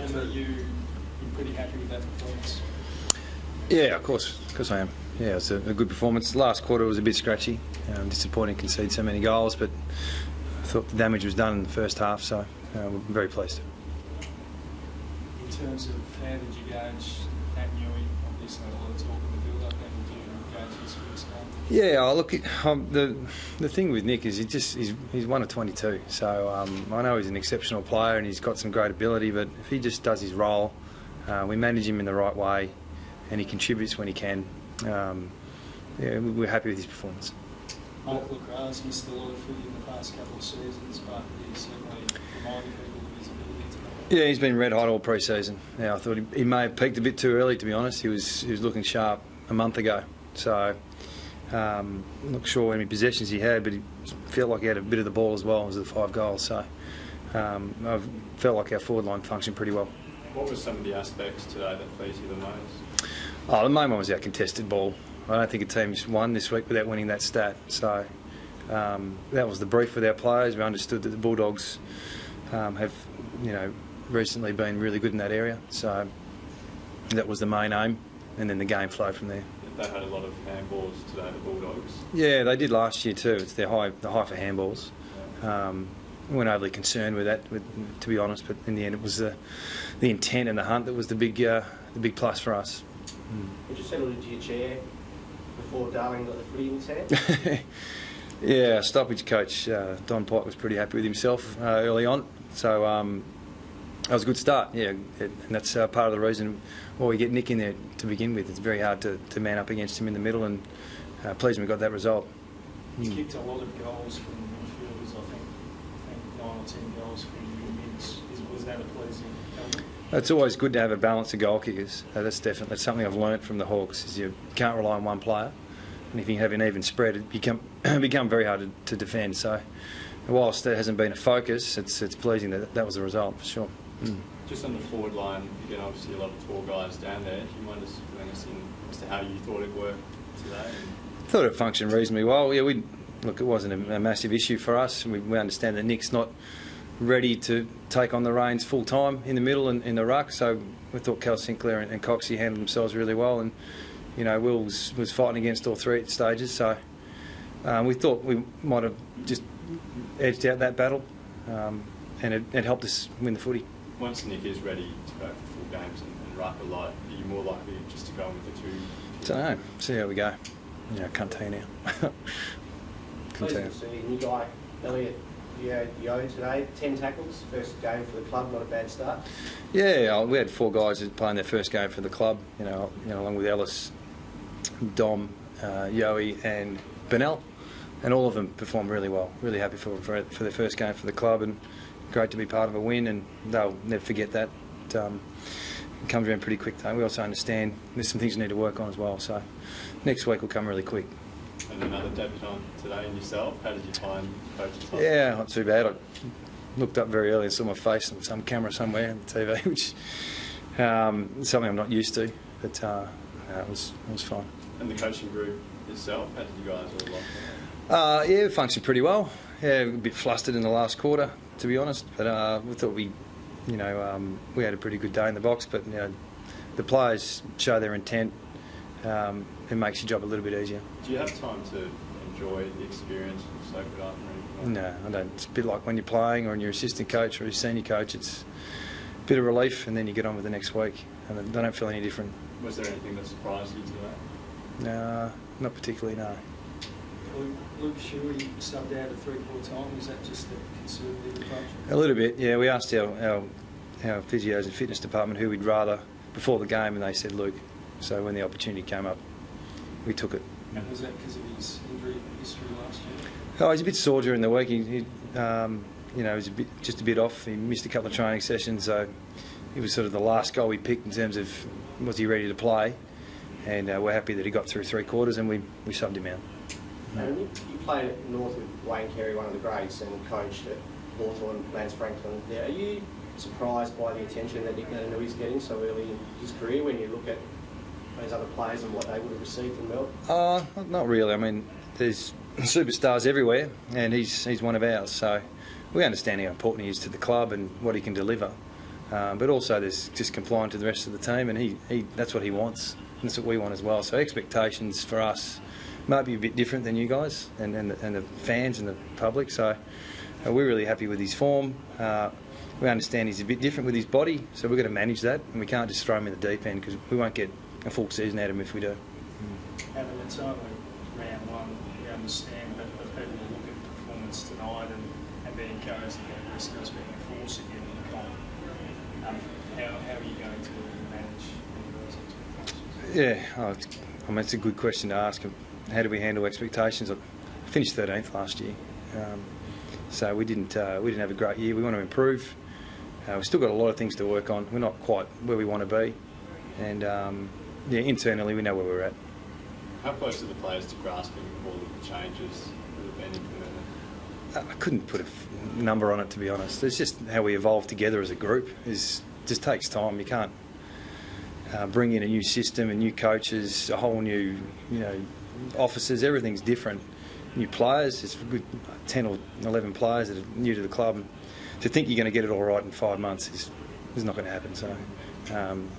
That you're pretty happy with that performance? Yeah, of course I am. Yeah, it's a good performance. The last quarter was a bit scratchy. Disappointing to concede so many goals, but I thought the damage was done in the first half, so we're very pleased. In terms of how did you gauge at Newey? Obviously, a lot of talk in the build-up. How did you gauge his first game? Yeah, look, the thing with Nick is he's 1 of 22. So I know he's an exceptional player and he's got some great ability, but if he just does his role, we manage him in the right way, and he contributes when he can. Yeah, we're happy with his performance. Mark Lacroix's missed a lot of footy in the past couple of seasons, but he certainly reminded people of his ability today. Yeah, he's been red hot all pre-season. Yeah, I thought he may have peaked a bit too early, to be honest. He was looking sharp a month ago. So I'm not sure how many possessions he had, but he felt like he had a bit of the ball as well as the 5 goals. So I felt like our forward line functioned pretty well. What were some of the aspects today that pleased you the most? The main one was our contested ball. I don't think a team's won this week without winning that stat. So that was the brief with our players. We understood that the Bulldogs have, recently been really good in that area. So that was the main aim, and then the game flowed from there. They had a lot of handballs today, the Bulldogs. Yeah, they did last year too. It's the high for handballs. We weren't overly concerned with that, to be honest. But in the end, it was the intent and the hunt that was the big plus for us. Did you settle into your chair before Darling got the footy in his hand? Yeah, stoppage coach Don Pike was pretty happy with himself early on. So that was a good start. Yeah, and that's part of the reason why we get Nick in there to begin with. It's very hard to man up against him in the middle, and pleased we got that result. He's kicked a lot of goals from the midfielders. I think 9 or 10 goals from your mids. Was that a pleasing element? It's always good to have a balance of goal kickers. That's something I've learnt from the Hawks. Is you can't rely on one player, and if you have an even spread, it become very hard to defend. So, whilst there hasn't been a focus, it's pleasing that was the result for sure. Just on the forward line, again, obviously a lot of tall guys down there. Do you mind just filling us in as to how you thought it worked today? I thought it functioned reasonably well. Yeah, it wasn't a massive issue for us. We understand that Nick's not ready to take on the reins full time in the middle and in the ruck. So we thought Cal Sinclair and Coxie handled themselves really well, and Will was fighting against all 3 at stages. So we thought we might have just edged out that battle, and it helped us win the footy. Once Nick is ready to go for full games and ruck a lot, are you more likely just to go on with the 2? I don't know. See how we go. I can't tell you now. Pleasing to see a new guy, Elliot Yo today. 10 tackles, first game for the club, not a bad start. Yeah, we had 4 guys playing their first game for the club. Along with Ellis, Dom, Yowie, and Bennell, and all of them performed really well. Really happy for their first game for the club, and great to be part of a win. And they'll never forget that. It comes around pretty quick though. We also understand there's some things we need to work on as well. So next week will come really quick. And another debutant today in yourself. How did you find coach's time? Yeah, not too bad. I looked up very early and saw my face on some camera somewhere on the TV, which is something I'm not used to. But it was fine. And the coaching group itself, how did you guys all like that? Yeah, it functioned pretty well. Yeah, a bit flustered in the last quarter, to be honest. But we thought we had a pretty good day in the box. But the players show their intent. It makes your job a little bit easier. Do you have time to enjoy the experience of soak it up and everything? No, I don't. It's a bit like when you're playing or you're assistant coach or your senior coach. It's a bit of relief, and then you get on with the next week, and they don't feel any different. Was there anything that surprised you today? No, not particularly, no. Luke Shuey subbed out at 3/4 time. Was that just a conservative approach? A little bit, yeah. We asked our physios and fitness department who we'd rather before the game, and they said Luke. So when the opportunity came up, we took it. And was that because of his injury history last year? Oh, he's a bit sore during the week. He was just a bit off. He missed a couple of training sessions, so he was sort of the last goal we picked in terms of was he ready to play. And we're happy that he got through 3/4, and we subbed him out. You played at North with Wayne Carey, one of the greats, and coached at Hawthorn, Lance Franklin. Are you surprised by the attention that Nick Naitanui getting so early in his career when you look at those other players and what they would have received from Melbourne? Not really. I mean, there's superstars everywhere, and he's one of ours. So we understand how important he is to the club and what he can deliver. but also there's just complying to the rest of the team, and he that's what he wants, and that's what we want as well. So expectations for us might be a bit different than you guys and the fans and the public. So we're really happy with his form. We understand he's a bit different with his body, so we've got to manage that, and we can't just throw him in the deep end because we won't get a full season out of him if we do. Adam, it's only round one. We understand that the people will look at performance tonight and be encouraged about this as being a force again in the comp. How are you going to manage those expectations? Yeah, I mean, it's a good question to ask. How do we handle expectations? I finished 13th last year, so we didn't have a great year. We want to improve. We've still got a lot of things to work on. We're not quite where we want to be, and yeah, internally we know where we're at. How close are the players to grasping all of the changes that have been implemented? I couldn't put a number on it, to be honest. It's just how we evolve together as a group. It just takes time. You can't bring in a new system and new coaches, a whole new, officers. Everything's different. New players. It's a good 10 or 11 players that are new to the club. And to think you're going to get it all right in 5 months is not going to happen. So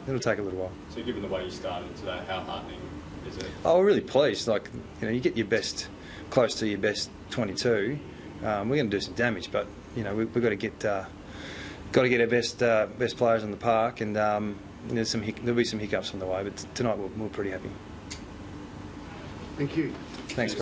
it'll take a little while. So given the way you started today, how heartening is it? Oh, we're really pleased. You get your best, close to your best 22. We're going to do some damage, but we've got to get our best players on the park, and there'll be some hiccups on the way. But tonight we're pretty happy. Thank you. Thanks.